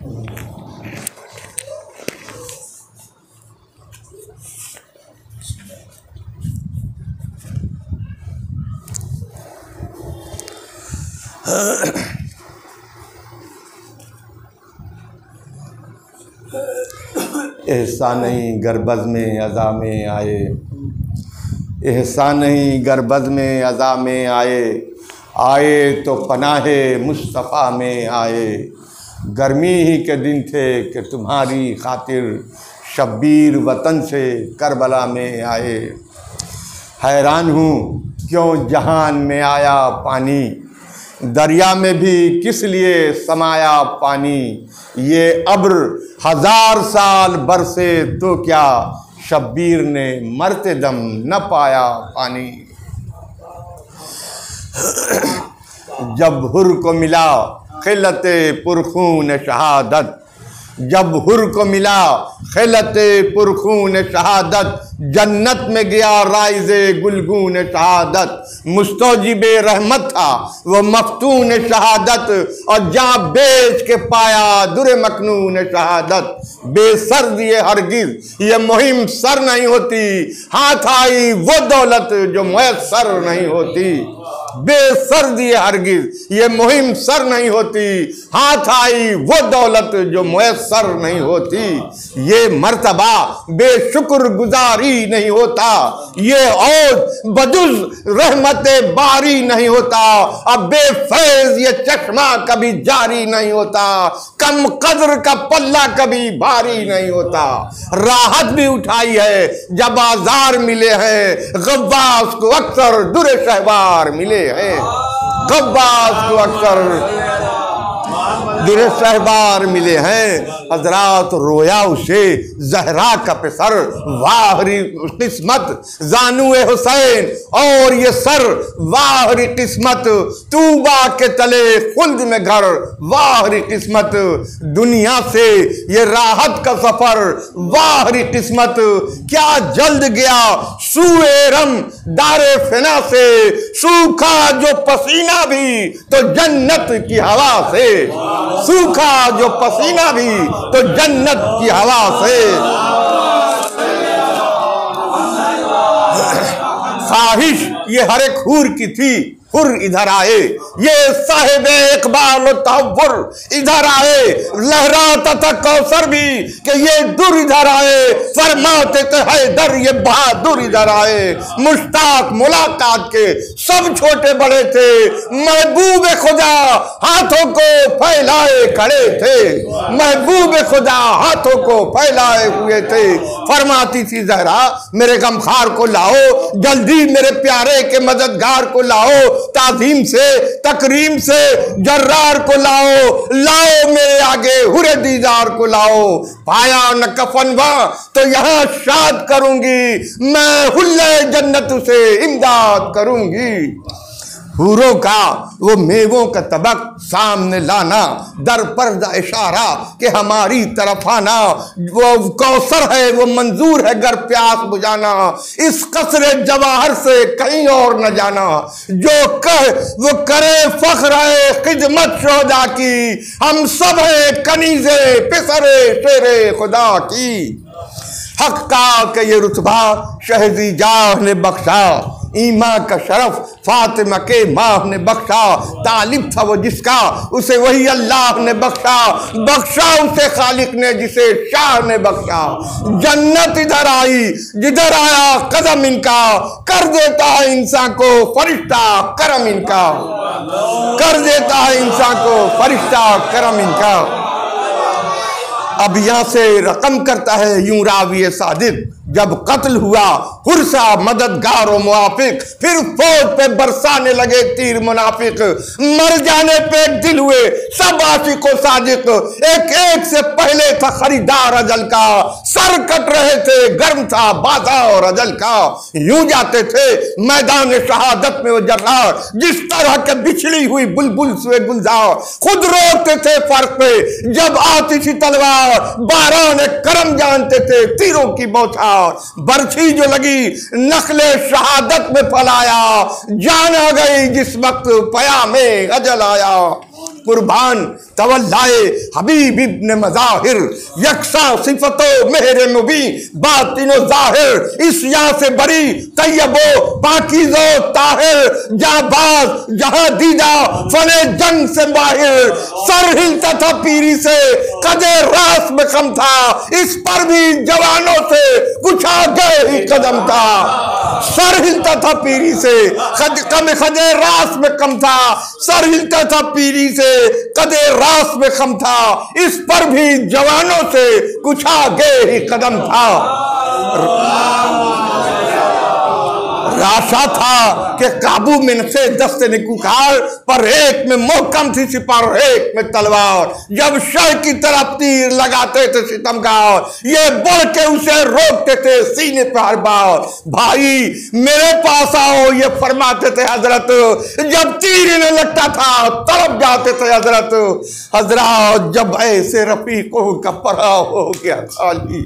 एहसान नहीं गरबज़ में अज़ा में आए, एहसान नहीं गरबज़ में अज़ा में आए, आए तो पनाहे मुस्तफ़ा में आए। गर्मी ही के दिन थे कि तुम्हारी खातिर शब्बीर वतन से करबला में आए। हैरान हूँ क्यों जहान में आया पानी, दरिया में भी किस लिए समाया पानी। ये अब्र 1000 साल बरसे तो क्या, शब्बीर ने मरते दम न पाया पानी। जब हुर को मिला खिलते पुरखून शहादत, जब हुर को मिला खिलते पुरखून शहादत, जन्नत में गया राइज़े गुलगून शहादत। मुस्तौजिबे रहमत था वो मफ्तून शहादत, और जहाँ बेच के पाया दुरे मकनून शहादत। बेसर दिए हरगिज ये मुहिम सर नहीं होती, हाथ आई वो दौलत जो मुयस्सर नहीं होती। बेसर दिए हरगिज ये मुहिम सर नहीं होती, हाथ आई वो दौलत जो मुयस्सर नहीं होती। ये मर्तबा बेशुक्र गुजारी नहीं होता, ये औज बजुज रहमते बारी नहीं होता। अब बेफैज ये चश्मा कभी जारी नहीं होता, कम कद्र का पल्ला कभी भारी नहीं होता। राहत भी उठाई है जब आजार मिले हैं, गव्वास को अक्सर दुरे शहवार मिले हैं। गव्वास को अक्सर दुरे शहबार मिले हैं। हजरात रोया उसे जहरा का पिसर, वाहरी किस्मत जानुए हुसैन और ये सर वाहरी किस्मत। तूबा के तले खुल्द में घर वाहरी किस्मत, दुनिया से ये राहत का सफर वाहरी किस्मत। क्या जल्द गया सुएरम दारे फिना से, सूखा जो पसीना भी तो जन्नत की हवा से। सूखा जो पसीना भी तो जन्नत की हवा से। ख्वाहिश ये हर एक हूर की थी, हुर इधर आए। ये साहिब इकबाल तहव्वुर इधर आए। लहराता था कौसर भी कि ये दुर इधर आए, फरमाते थे हैदर ये बहादुर इधर आए। मुश्ताक मुलाकात के सब छोटे बड़े थे, महबूब खुदा हाथों को फैलाए खड़े थे। महबूब खुदा हाथों को फैलाए हुए थे। फरमाती थी जहरा मेरे गमखार को लाओ, जल्दी मेरे प्यारे के मददगार को लाओ। ताज़ीम से तकरीम से जर्रार को लाओ, लाओ मेरे आगे हुरे दीदार को लाओ। पाया न कफनवा तो यहाँ शाद करूंगी, मैं हुल्ले जन्नत से इमदाद करूंगी। हूरों का वो मेवों का तबक सामने लाना, दर पर्दा इशारा कि हमारी तरफ आना। वो कौसर है वो मंजूर है गर प्यास बुझाना, इस कसरे जवाहर से कहीं और न जाना। जो कह वो करे फख्र है खिदमत शोहदा की, हम सब है कनीज़े पिसरे शेरे खुदा की। हक का के ये रुतबा शहदी जाह ने बख्शा, ईमा का शरफ फातिमा के माँ ने बख्शा। तालिब था वो जिसका उसे वही अल्लाह ने बख्शा, बख्शा उसे खालिक ने जिसे शाह ने बख्शा। जन्नत इधर आई जिधर आया कदम इनका, कर देता है इंसान को फरिश्ता करम इनका। कर देता है इंसान को फरिश्ता करम इनका। अब यहाँ से रकम करता है यूं रावी सादिक, जब कत्ल हुआ हुरसा मददगार और मुआफिक, फिर फौज पे बरसाने लगे तीर मुनाफिक। मर जाने पे दिल हुए सब आशिक और सादिक, एक एक से पहले था खरीदार अजल का। सर कट रहे थे गर्म था बाजार अजल का। यूं जाते थे मैदान शहादत में वो जर्रार, जिस तरह के बिछड़ी हुई बुलबुल से गुलजार। खुद रोकते थे फर्क पे जब आती थी तलवार, बारान करम जानते थे तीरों की बौछार। बरछी जो लगी नखले शहादत में फलाया, जान आ गई जिस वक्त पया में अजल आया। कुर्बान तवल्लाए हबीब इब्न मज़ाहिर यकसा सिफतो मेहर मुबी बातिनो जाहिर इस यहाँ से बरी तैयबो पाकीज़ो ताहिर जाबाज जहाँ दीदा फने जंग से बाहिर सर हिलता था पीरी से कदे रास में कम था इस पर भी जवानों से कुछ आगे ही कदम था सर हिलता था पीरी से कदे रास में कम था सर हिलता था पीरी से कदे रास में कम था इस पर भी जवानों से कुछ आगे ही कदम था राशा था कि काबू में से दस्ते निकुकार पर एक में मोहकम थी सिपार एक में तलवार जब शर की तरफ तीर लगाते थे सितमगार ये बढ़ के उसे रोकते थे सीने पर हर बार भाई मेरे पास आओ ये फरमाते थे हजरत जब तीर इन्हें लगता था तड़प जाते थे हजरत हजरत जब ऐसे रफीकों का परा हो गया खाली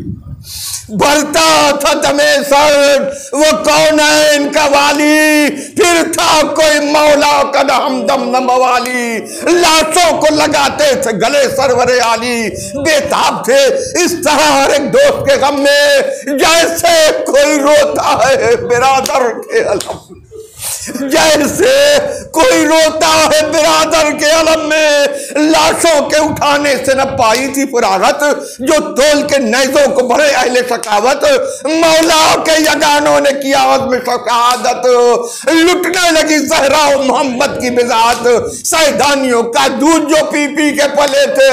भरता था दमे सर वो कौन है इनका वाली फिर था कोई मौला का हमदम न मवाली लाशों को लगाते थे गले सरवरे आली बेताब थे इस तरह हर एक दोस्त के गम में जैसे कोई रोता है बिरादर के अलम जैसे कोई रोता है बिरादर के अलम में लाशों के उठाने से न पाई थी फुरागत जो तोल के नैजों को भरे अहले सकावत मौला के यगानों ने किया में शहादत लुटने लगी सहरा मोहम्मद की बिजात सैदानियों का दूध जो पी पी के पले थे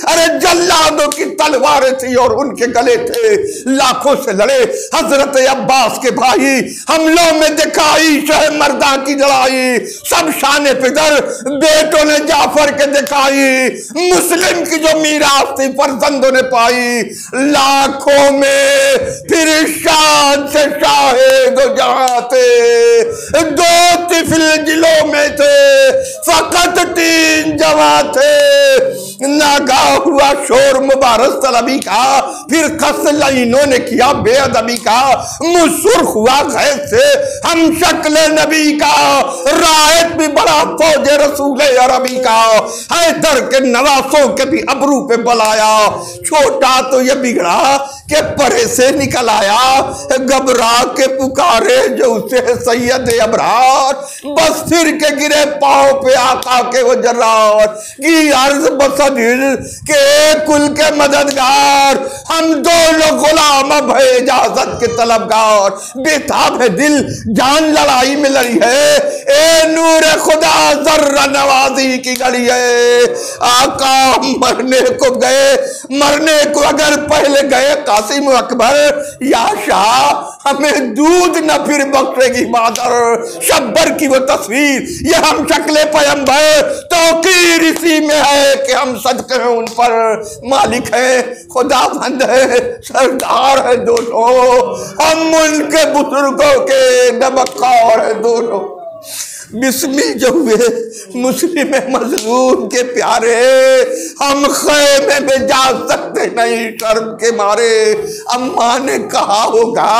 अरे जल्लादों की तलवारें थी और उनके गले थे लाखों से लड़े हजरत अब्बास के भाई हमलों में दिखाई शह मर्दा की लड़ाई सब शाने पिदर बेटों ने जाफर के दिखाई मुस्लिम की जो मीरास थी फर्जंदों ने पाई लाखों में फिर शान से शाहे दो जहां थे दो तिफिल जिलों में थे फकत 3 जवां थे नागा हुआ शोर मुबारक तलबी का फिर कस लाइनों ने किया बेअदबी का मुंह सुर्ख हुआ गैस से हम शक्ल नबी का रायत भी बड़ा फौज रसूल अरबी का हैदर के नवासों के भी अबरू पे बलाया छोटा तो ये बिगड़ा के परे से निकल आया घबरा के पुकारे जो उसे सैयद अबरार बस फिर के गिरे पांव पे आका के वो जर्रार की अर्ज बसदिल के कुल के मददगार हम दोनों गुलाम अब है इजाजत के तलबगार बेताब है दिल जान लड़ाई में लड़ी है ए नूर खुदा जर्रा नवाजी की गड़ी है आका मरने को गए मरने को अगर पहले गए कासिम अकबर या शाह हमें दूध न फिर बख्शेगी मादर शब्बर की वो तस्वीर ये हम शक्ले पैगंबर तौकीर इसी में है कि हम सदके हैं उन पर मालिक है खुदा बंद है सरदार है दोनों हम उनके बुजुर्गों के नमक्कार है दोनों बिस्मिल जो हुए मुस्लिम मजलूम के प्यारे हम खैमे में जा सकते नहीं शर्म के मारे अम्मा ने कहा होगा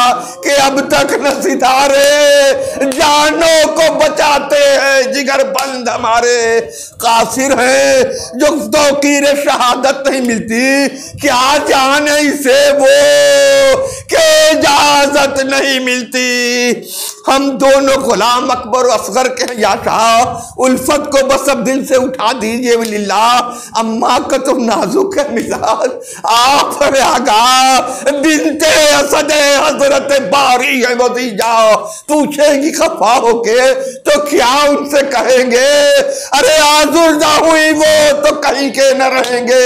कि अब तक न सितारे जानों को बचाते हैं जिगर बंद हमारे कासिर है जो तौकीर शहादत नहीं मिलती क्या जाने इसे वो के इजाजत नहीं मिलती हम दोनों गुलाम अकबर और असगर के या शाह उल्फत को बस अब दिल से उठा दीजिए वलिल्ला अम्मा का तो नाजुक है मिजाज आप आगा बिनते असद हजरत बारी है वजीजा पूछेगी खफा होके तो क्या उनसे कहेंगे अरे आजुर्दा हुई वो तो कहीं के न रहेंगे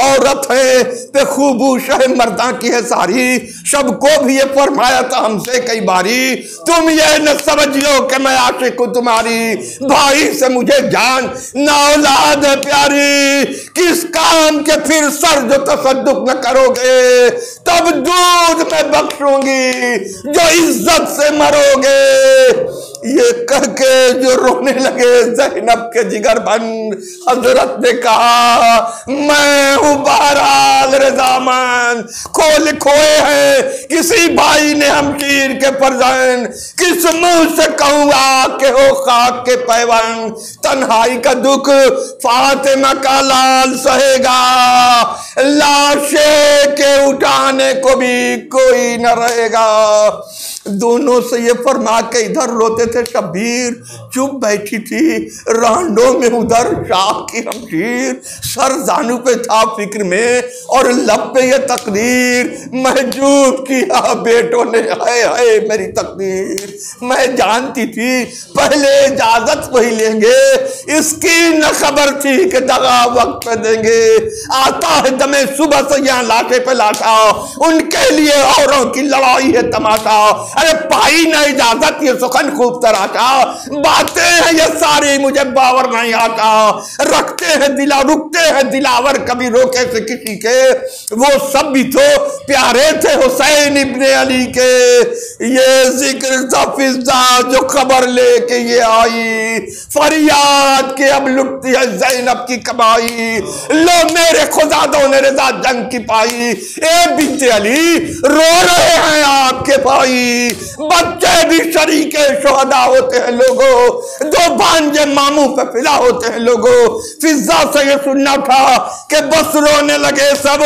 औरत है पे खूबू शह मर्दा की है सारी सबको भी ये फरमाया था हमसे कई बारी तुम ये न समझियो कि मैं आशिक हूं तुम्हारी भाई से मुझे जान ना औलाद है प्यारी किस काम के फिर सर जो तसद्दुक न करोगे तब दूध में बख्शूंगी जो इज्जत से मरोगे ये कह के जो रोने लगे ज़ैनब के जिगर बन हजरत ने कहा मैं हूं बहरहाल रजामंद खोल खोए हैं किसी भाई ने हमशीर के परजन, किस मुंह से कहूँगा के हो खाक के पैवन। तन्हाई का दुख फातिमा का लाल सहेगा, लाशे के उठाने को भी कोई न रहेगा। दोनों से ये फरमा के इधर रोते थे शब्बीर, चुप बैठी थी रांडों में उधर शाह की हमशीर। सर जानू पे था फिक्र में और लब पे ये तकदीर, महजूब किया बेटों ने हाय हाय मेरी तकदीर। मैं जानती थी पहले इजाजत वही लेंगे, इसकी न खबर थी कि दगा वक्त पे देंगे। आता है दमे सुबह से यहाँ लाठे पे लाठा, उनके लिए औरों की लड़ाई है तमाशा। अरे पाई ना इजाजत ये सुखन खूब तराशा, बातें हैं ये सारी मुझे बावर नहीं आता। रखते हैं दिला रुकते हैं दिलावर कभी रोके से किसी के, वो सब भी तो प्यारे थे हुसैन इब्ने अली के। ये जिक्र फिजा जो खबर लेके ये आई, फरियाद के अब लुटती है ज़ैनब की कमाई। लो मेरे खुदादों ने रजा जंग की पाई, ए बिन्ते अली रो रहे हैं आपके भाई। बच्चे भी शरीके शुहदा होते हैं लोगों, दो भांजे मामू पे फिदा होते हैं लोगों। फिजा से ये सुनना था कि बस रोने लगे सब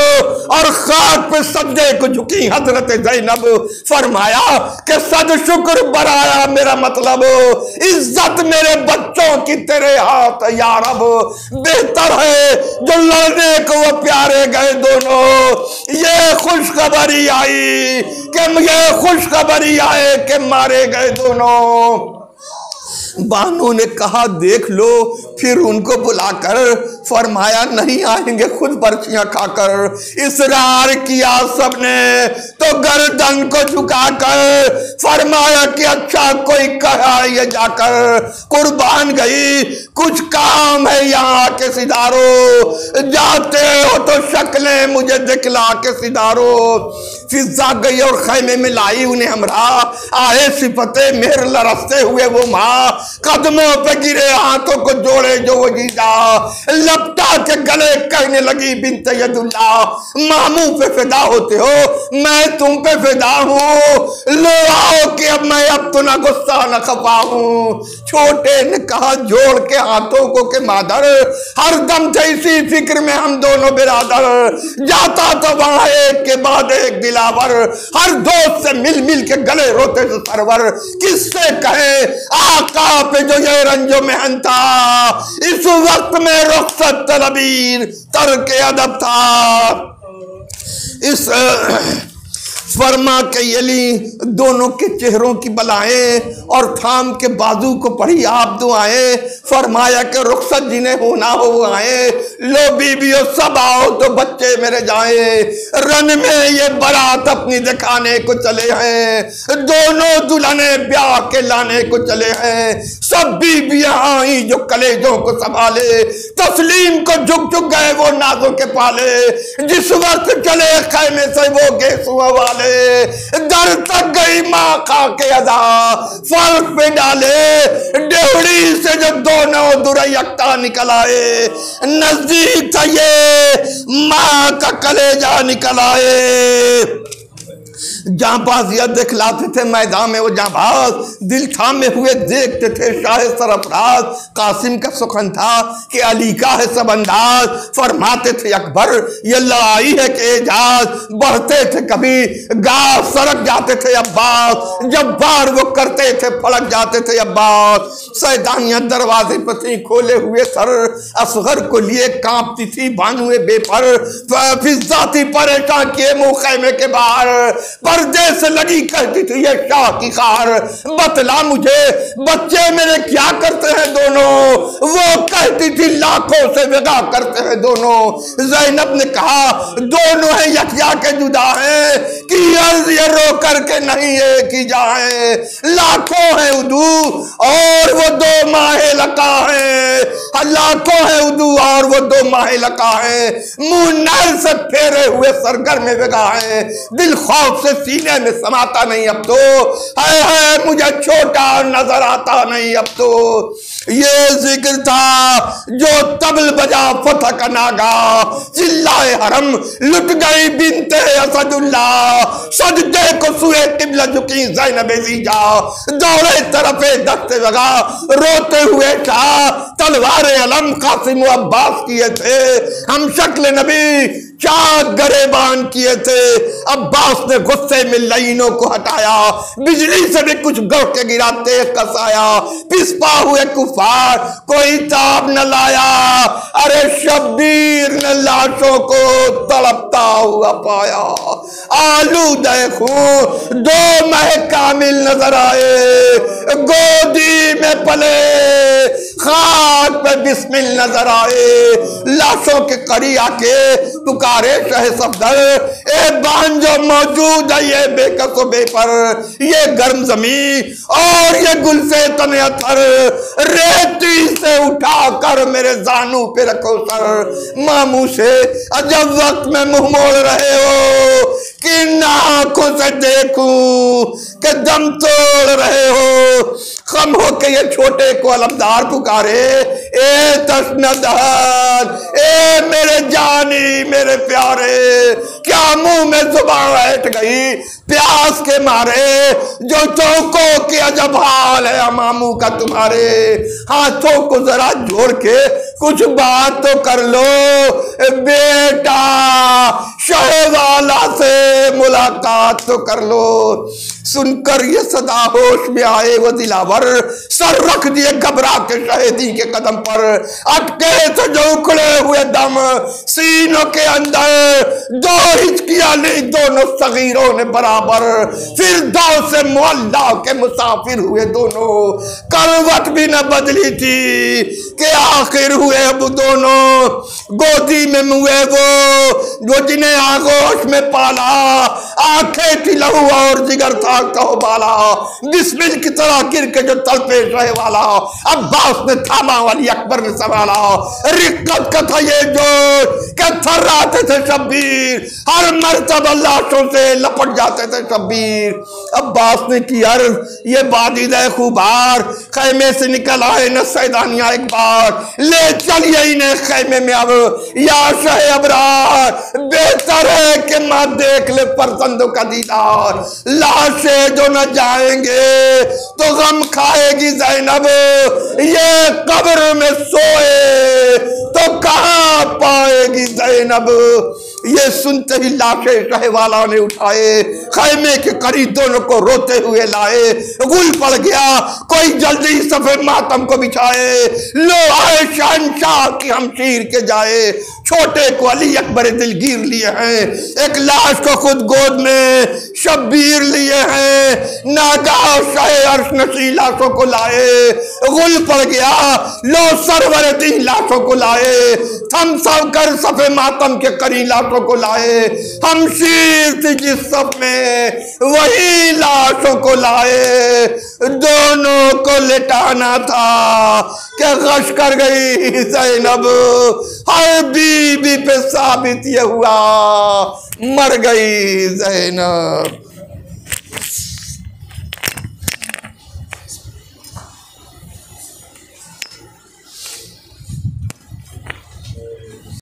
और खाक पे सजदे को झुकी हजरत ज़ैनब। फरमाया कि सद शुक्र बराया मेरा मतलब, इज्जत मेरे बच्चों की तेरे हाथ या रब। बेहतर है जो लड़ने को वो प्यारे गए दोनों। ये खुशखबरी आई कि ये खुशखबरी आए कि मारे गए दोनों। बानो ने कहा देख लो, फिर उनको बुलाकर फरमाया नहीं आएंगे खुद बर्फियां खाकर। इसरार किया सबने तो गर्दन को झुकाकर, फरमाया कि अच्छा कोई कहा ये जाकर। कुर्बान गई कुछ काम है यहाँ के सिदारो, जाते हो तो शक्लें मुझे दिखला के सिदारो। फिजा गई और खैमे में लाई उन्हें हमरा, आए सिफते मेहर लरसते हुए वो माँ। कदमों पे गिरे हाथों को जोड़े जो वो जीजा, लपटा के गले कहने लगी बिन्ते यदुल्ला, मामू पे फिदा होते हो मैं तुम पे फिदा हूँ। लो आओ कि अब मैं अब तो ना गुस्सा न खपा हूँ। छोटे ने कहा जोड़ के हाथों को के मादर, हर दम थे इसी फिक्र में हम दोनों बिरादर। जाता तो वहां एक के बाद एक दिलावर, हर दोस्त से मिल मिल के गले रोते थे सरवर। किससे कहे आका पे जो ये रंजो मेहन था, इस वक्त में रुखसत तलबीर तरके अदब था। इस फरमा के यली दोनों के चेहरों की बलाएं और थाम के बाजू को पढ़ी आप दुआएं। फरमाया कि रुखसत जिन्हें होना हो आए, लो बीबियों सब आओ तो बच्चे मेरे जाए। रन में ये बारात अपनी दिखाने को चले हैं, दोनों दुल्हने ब्याह के लाने को चले हैं। सब बीबियां आई जो कलेजों को संभाले, तस्लीम को झुक झुक गए वो नाजों के पाले। जिस वक्त चले खैमे से वो गेसुआ वाले, दर तक गई माँ खा के अदा फर्क पे डाले। डेवड़ी से जब दोनों दुरैयक्ता निकल आए, नजदीक था ये माँ का कलेजा निकल आए। जांबाजिया दिखलाते थे मैदान में वो जांबाज, दिल थामे हुए देखते थे शाह सरफराज। कासिम का सुखन था कि अली का है सब अंदाज, फरमाते थे अकबर ये लड़ाई है कि एजाज। बढ़ते थे कभी गाँव सड़क जाते थे अब्बास, जब बार वो करते थे फड़क जाते थे अब्बास। सैदानिया दरवाजे पर थी खोले हुए सर, असगर को लिए कांपती थी बानुए बेपर। फिजा थी परेशान किए मुँह खैमे के बाहर, पर्दे से लगी कहती थी ये शाह की कार। बतला मुझे बच्चे मेरे क्या करते हैं दोनों, वो कहती थी लाखों से विदा करते हैं दोनों। ज़ैनब ने कहा दोनों हैं यकया के जुदा हैं, कि अर्ज ये रो करके नहीं एक ही जाए। लाखों हैं उदू और वो दो माहे लका है, लाखों हैं उदू और वो दो माहे लका है। मुंह नर से फेरे हुए सरगर में विगा है, दिल खौफ से सीने में समाता नहीं अब तो। है मुझे छोटा नजर आता नहीं अब तो। ये जिक्र था जो तबल बजा फतह का नागा, चिल्लाए हरम लुट गई बिनते असदुल्ला, सजदे को सुए किबला झुकी ज़ैनब ज़ीजा, दौड़े तरफे दस्ते लगा रोते हुए था, तलवार अलम कासिम अब्बास किए थे, हम शक्ल नबी चाक गरेबान किए थे। अब्बास ने गुस्से में लाइनों को हटाया, बिजली से भी कुछ गढ़ के गिराते कसाया, पिसपा हुए कुफार कोई ताब न लाया, अरे शब्बीर ने लाशों को तड़पता हुआ पाया। आलू देखो दो मह कामिल नजर आए, गोदी में पले खाक पे बिस्मिल नजर आए, लाशों के करीब आके पुकारे शहे सफदर, ए बांजो मौजूद है ये बेकसो बेपर, ये गर्म जमी और ये गुलसे तने अथर, रेती से उठा कर मेरे जानू पे रखो सर। मामू से अजब वक्त में मुंह मोड़ रहे हो, कि आंखों से देखूं कि दम तोड़ रहे हो। खम हो के ये छोटे को अलमदार पुकारे, ए तस्नदहर, ए मेरे जानी मेरे प्यारे, क्या मुंह में जुबान बैठ गई प्यास के मारे, जो चौकों के अजब हाल है मामू का तुम्हारे। हाथों को जरा जोड़ के कुछ बात तो कर लो बेटा, शहवाला से मुलाकात तो कर लो। सुनकर ये सदा होश में आए वो दिलावर, सर रख दिए घबरा के शहीदी के कदम पर, अटके थे जो उखड़े हुए दम सीनों के अंदर, दो हिचकियां ली दोनों सगीरों ने बराबर, फिर दाव से मुअल्ला के मुसाफिर हुए दोनों, करवट भी न बदली थी कि आखिर हुए अब दोनों। गोदी में मुए वो जिन्हें आगोश में पाला, आंखें थी लहू और जिगर था कहो बाला, बिस्मिल की तरह गिर के जो तलपे रहे वाला, अब्बास ने थामा वाली अकबर ने संभाला। रिक्कत का था ये जोर कि थर्राते थे शब्बीर, हर मर्तबा लाशों से लपट जाते थे शब्बीर। अब्बास ने की अर्ज ये बादी दे खुबार, खैमे से निकल आए न सैदानिया एक बार, ले चलिए इन्हें खैमे में अब या शह अबरार, बेहतर है कि माँ देख ले परसंदों का दीदार। लाशें जो न जाएंगे तो गम खाएगी ज़ैनब, ये कब्र में सोए तो कहाँ पाएगी ज़ैनब। ये सुनते ही लाशें शहवाला ने उठाए, खैमे के करीब दोनों को रोते हुए लाए। गुल पड़ गया, कोई जल्दी सफेद मातम को बिछाए, लो आए शहंशाह की हम चीर के जाए। छोटे को अली अकबर दिलगीर लिए हैं, एक लाश को खुद गोद में शब्बीर लिए हैं, नागा शाह अर्श नशी लाशों को लाए। गुल पड़ गया, लो सरवर दी लाशों को लाए, थम सब कर सफे मातम के करी लाशों को लाए। हम शीर थी जिस सब में वही लाशों को लाए, दोनों को लिटाना था क्या गश कर गई ज़ैनब। हर बीबी पे साबित ये हुआ मर गई ज़ैनब।